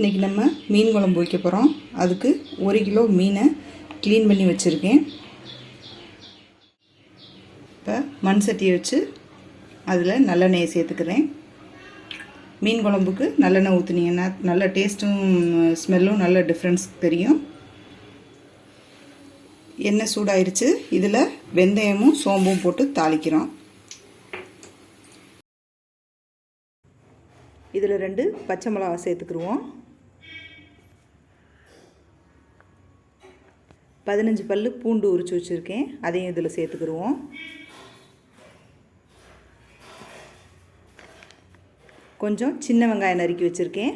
இன்றைக்கி நம்ம மீன் குழம்பு வைக்க போகிறோம். அதுக்கு 1 கிலோ மீனை க்ளீன் பண்ணி வச்சுருக்கேன். இப்போ மண் சட்டியை வச்சு அதில் நல்லெண்ணெயை சேர்த்துக்கிறேன். மீன் குழம்புக்கு நல்லெண்ணெய் ஊற்றுனீங்கன்னா நல்ல டேஸ்ட்டும் ஸ்மெல்லும் நல்ல டிஃப்ரென்ஸ் தெரியும். எண்ணெய் சூடாயிருச்சு. இதில் வெந்தயமும் சோம்பும் போட்டு தாளிக்கிறோம். இதில் 2 பச்சை மிளகா சேர்த்துக்குருவோம். 15 பல்லு பூண்டு உரித்து வச்சுருக்கேன், அதையும் இதில் சேர்த்துக்குருவோம். கொஞ்சம் சின்ன வெங்காயம் நறுக்கி வச்சுருக்கேன்,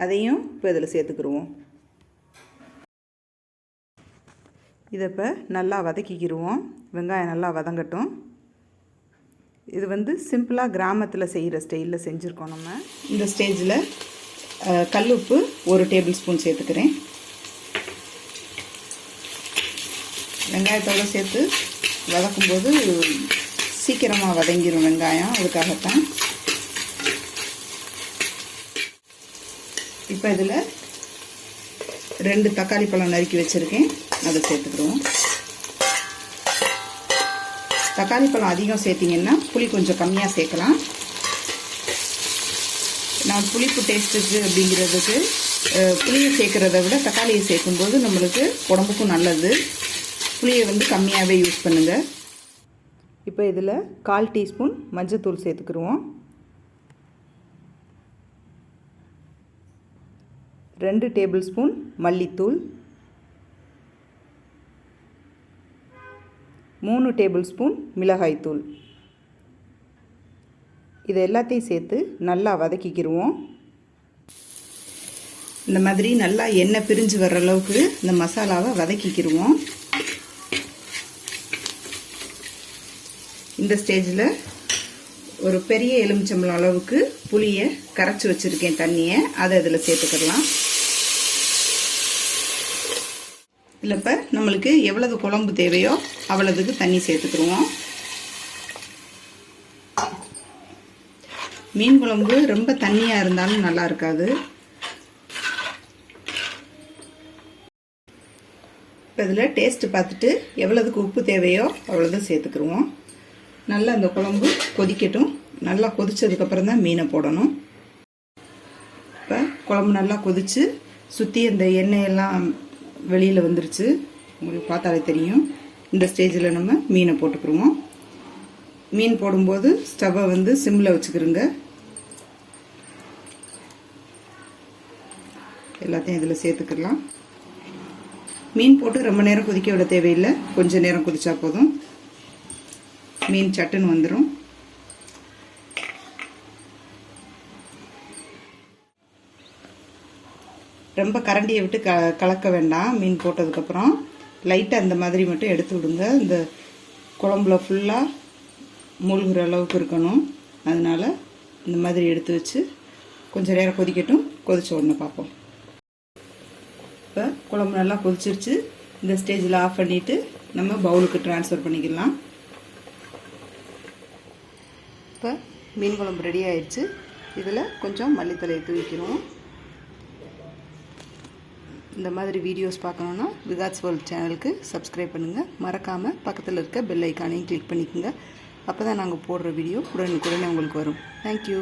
அதையும் இப்போ இதில் சேர்த்துக்குருவோம். இதை இப்போ நல்லா வதக்கிக்கிடுவோம். வெங்காயம் நல்லா வதங்கட்டும். இது சிம்பிளாக கிராமத்தில் செய்கிற ஸ்டைலில் செஞ்சுருக்கோம். நம்ம இந்த ஸ்டேஜில் கல் உப்பு 1 டேபிள் ஸ்பூன் சேர்த்துக்கிறேன். வெங்காயத்தோடு சேர்த்து வதக்கும்போது சீக்கிரமாக வதங்கிடும் வெங்காயம், அதுக்காகத்தான். இப்போ இதில் 2 தக்காளி பழம் நறுக்கி வச்சுருக்கேன், அதை சேர்த்துக்கிறோம். தக்காளி பழம் அதிகம் சேர்த்திங்கன்னா புளி கொஞ்சம் கம்மியாக சேர்க்கலாம். நான் புளிப்பு டேஸ்ட்டுக்கு அப்படிங்கிறதுக்கு புளியை சேர்க்குறத விட தக்காளியை சேர்க்கும்போது நம்மளுக்கு உடம்புக்கும் நல்லது. புளியை கம்மியாகவே யூஸ் பண்ணுங்கள். இப்போ இதில் 1/4 டீஸ்பூன் மஞ்சத்தூள் சேர்த்துக்குருவோம். 2 டேபிள் ஸ்பூன் மல்லித்தூள், 3 டேபிள் ஸ்பூன் மிளகாய்த்தூள். இது எல்லாத்தையும் சேர்த்து நல்லா வதக்கிக்கிடுவோம். இந்த மாதிரி நல்லா எண்ணெய் பிரிஞ்சு வர்ற அளவுக்கு இந்த மசாலாவை வதக்கிக்கிடுவோம். இந்த ஸ்டேஜில் ஒரு பெரிய எலுமிச்சம்பழம் அளவுக்கு புளியை கரைச்சி வச்சுருக்கேன், தண்ணியை, அதை இதில் சேர்த்துக்கிடலாம். இதில் இப்போ நம்மளுக்கு எவ்வளவு குழம்பு தேவையோ அவ்வளவுக்கு தண்ணி சேர்த்துக்கிடுவோம். மீன் குழம்பு ரொம்ப தண்ணியாக இருந்தாலும் நல்லா இருக்காது. இப்போ இதில் டேஸ்ட்டு பார்த்துட்டு எவ்வளவுக்கு உப்பு தேவையோ அவ்வளோதான் சேர்த்துக்கிடுவோம். நல்லா இந்த குழம்பு கொதிக்கட்டும். நல்லா கொதிச்சதுக்கப்புறம் தான் மீனை போடணும். இப்போ குழம்பு நல்லா கொதித்து சுற்றி அந்த எண்ணெயெல்லாம் வெளியில் வந்துருச்சு, உங்களுக்கு பார்த்தாலே தெரியும். இந்த ஸ்டேஜில் நம்ம மீனை போட்டுக்கிடுவோம். மீன் போடும்போது ஸ்டவ்வை சிம்மில் வச்சுக்கிருங்க. எல்லாத்தையும் இதில் சேர்த்துக்கிடலாம். மீன் போட்டு ரொம்ப நேரம் கொதிக்க விட தேவையில்லை, கொஞ்சம் நேரம் கொதிச்சா போதும். மீன் சட்டுன்னு வந்துடும். ரொம்ப கரண்டியை விட்டு கலக்க வேண்டாம். மீன் போட்டதுக்கப்புறம் லைட்டாக இந்த மாதிரி மட்டும் எடுத்து விடுங்க. இந்த குழம்புல ஃபுல்லாக மூழ்கிற அளவுக்கு இருக்கணும். அதனால் இந்த மாதிரி எடுத்து வச்சு கொஞ்சம் நேரம் கொதிக்கட்டும். கொதிச்ச உடனே பார்ப்போம். இப்போ குழம்பு நல்லா கொதிச்சிருச்சு. இந்த ஸ்டேஜில் ஆஃப் பண்ணிவிட்டு நம்ம பவுலுக்கு ட்ரான்ஸ்ஃபர் பண்ணிக்கலாம். இப்போ மீன் குழம்பு ரெடி ஆயிடுச்சு. இதில் கொஞ்சம் மல்லித்தலையை தூவிக்கிறோம். இந்த மாதிரி வீடியோஸ் பார்க்கணுன்னா விகாத்ஸ் வேர்ல்ட் சேனலுக்கு சப்ஸ்கிரைப் பண்ணுங்கள். மறக்காமல் பக்கத்தில் இருக்க பெல் ஐக்கானையும் கிளிக் பண்ணிக்கோங்க. அப்போ தான் நாங்கள் போடுற வீடியோ உடனுக்குடனே உங்களுக்கு வரும். தேங்க்யூ.